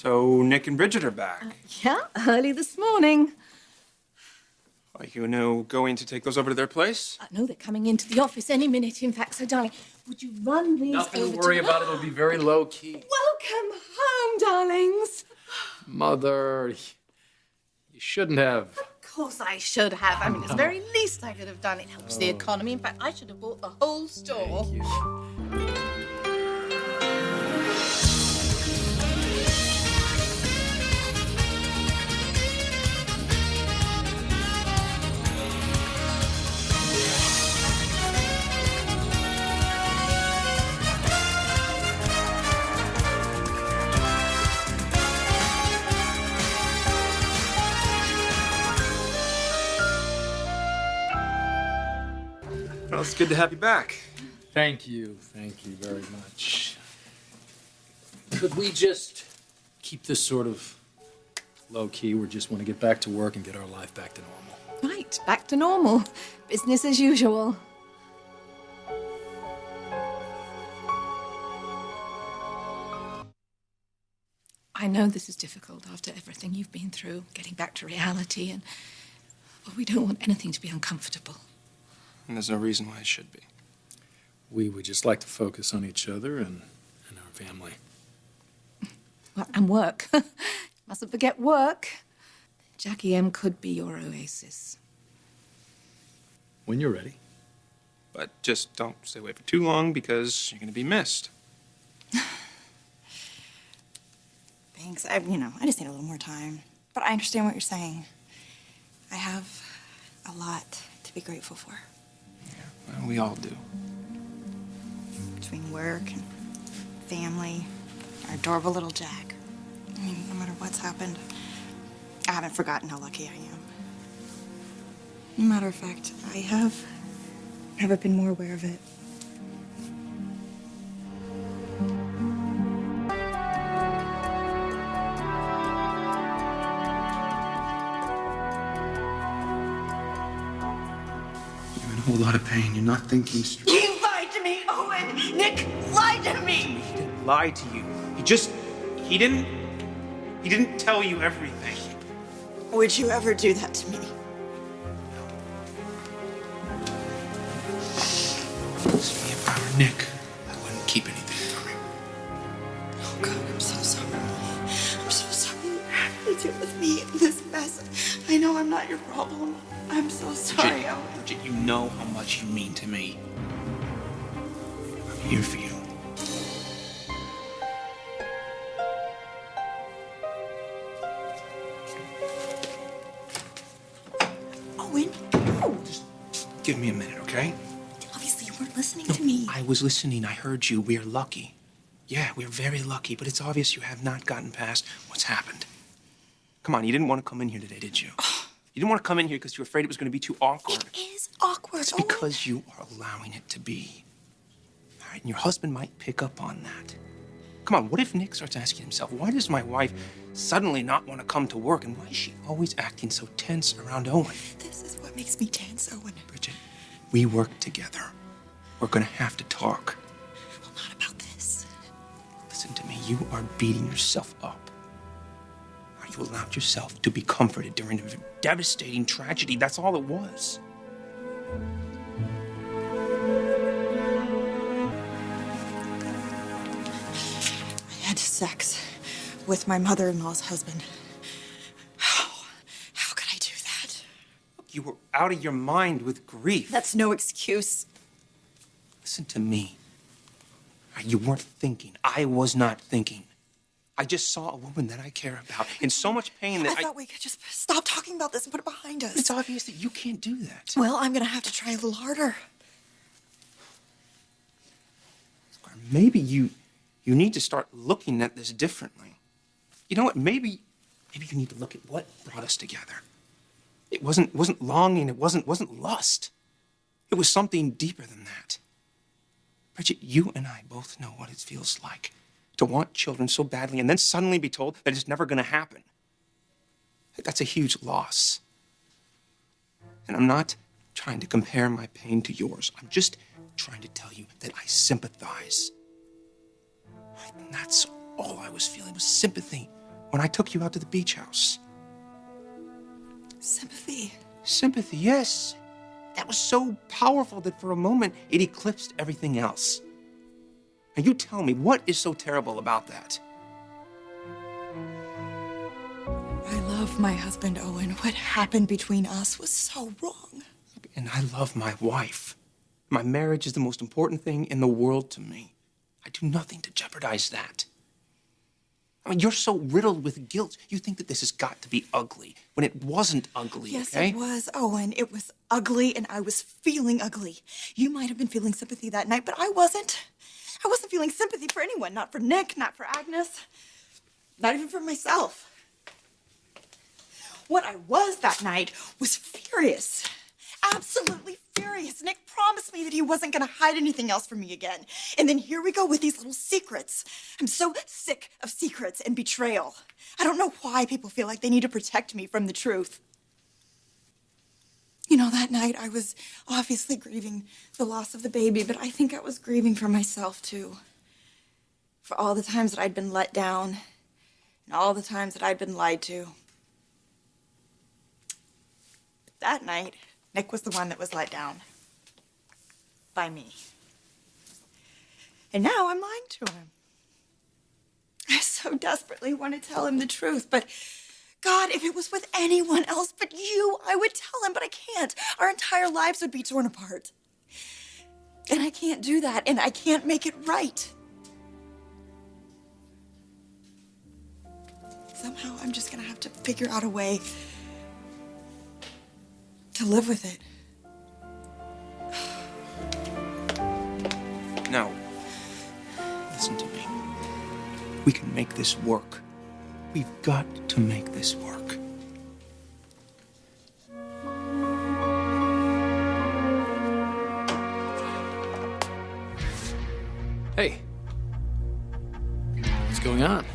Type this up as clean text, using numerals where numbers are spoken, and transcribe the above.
So Nick and Bridget are back. Yeah, early this morning. Are you going to take those over to their place? No, they're coming into the office any minute. In fact, so darling, would you run these Nothing over to worry to... about. It'll be very low key. Welcome home, darlings. Mother, you shouldn't have. Of course I should have. I mean, it's the very least I could have done. It helps the economy. In fact, I should have bought the whole store. Thank you. Well, it's good to have you back. Thank you very much. Could we just keep this sort of low-key? We just want to get back to work and get our life back to normal. Right, back to normal. Business as usual. I know this is difficult after everything you've been through, getting back to reality, and we don't want anything to be uncomfortable. And there's no reason why it should be. We would just like to focus on each other and our family. Well, and work. Mustn't forget work. Jackie M could be your oasis. When you're ready. But just don't stay away for too long because you're going to be missed. Thanks. I just need a little more time. But I understand what you're saying. I have a lot to be grateful for. Yeah, well, we all do. Between work and family, our adorable little Jack. I mean, no matter what's happened, I haven't forgotten how lucky I am. Matter of fact, I have never been more aware of it. You're in a whole lot of pain. You're not thinking straight. You lied to me, Owen! Nick lied to me! He didn't lie to you. He didn't tell you everything. Would you ever do that to me? See, if I were Nick, I wouldn't keep anything from him. Oh, God, I'm so sorry. I'm so sorry you had to deal with me in this mess. I know I'm not your problem. I'm so sorry, Owen. Bridget, you know how much you mean to me. I'm here for you. Owen, no. Just give me a minute, okay? Obviously, you weren't listening to me. I was listening. I heard you. We are lucky. Yeah, we're very lucky, but it's obvious you have not gotten past what's happened. Come on, you didn't want to come in here today, did you? You didn't want to come in here because you were afraid it was going to be too awkward. It is awkward, It's Owen. because you are allowing it to be. All right, and your husband might pick up on that. Come on, what if Nick starts asking himself, why does my wife suddenly not want to come to work, and why is she always acting so tense around Owen? This is what makes me tense, Owen. Bridget, we work together. We're going to have to talk. Well, not about this. Listen to me, you are beating yourself up. You allowed yourself to be comforted during a devastating tragedy. That's all it was. I had sex with my mother-in-law's husband. How could I do that? You were out of your mind with grief. That's no excuse. Listen to me. You weren't thinking. I was not thinking. I just saw a woman that I care about in so much pain that I thought we could just stop talking about this and put it behind us. It's obvious that you can't do that. Well, I'm gonna have to try a little harder. Maybe you need to start looking at this differently. You know what? Maybe you need to look at what brought us together. It wasn't longing. It wasn't lust. It was something deeper than that. Bridget, you and I both know what it feels like to want children so badly and then suddenly be told that it's never going to happen. That's a huge loss. And I'm not trying to compare my pain to yours. I'm just trying to tell you that I sympathize. And that's all I was feeling was sympathy. when I took you out to the beach house. Sympathy. Sympathy, yes. That was so powerful that for a moment it eclipsed everything else. Now you tell me, what is so terrible about that? I love my husband, Owen. What happened between us was so wrong. And I love my wife. My marriage is the most important thing in the world to me. I do nothing to jeopardize that. I mean, you're so riddled with guilt. You think that this has got to be ugly when it wasn't ugly, Yes, okay? it was, Owen. It was ugly, and I was feeling ugly. You might have been feeling sympathy that night, but I wasn't. I wasn't feeling sympathy for anyone. Not for Nick, not for Agnes, not even for myself. What I was that night was furious. Absolutely furious. Nick promised me that he wasn't going to hide anything else from me again. And then here we go with these little secrets. I'm so sick of secrets and betrayal. I don't know why people feel like they need to protect me from the truth. You know, that night I was obviously grieving the loss of the baby, but I think I was grieving for myself too. For all the times that I'd been let down and all the times that I'd been lied to. But that night, Nick was the one that was let down. By me. And now I'm lying to him. I so desperately want to tell him the truth, but God, if it was with anyone else but you, I would tell him, but I can't. Our entire lives would be torn apart. And I can't do that, and I can't make it right. Somehow I'm just gonna have to figure out a way to live with it. No. Listen to me. We can make this work. We've got to make this work. Hey. What's going on?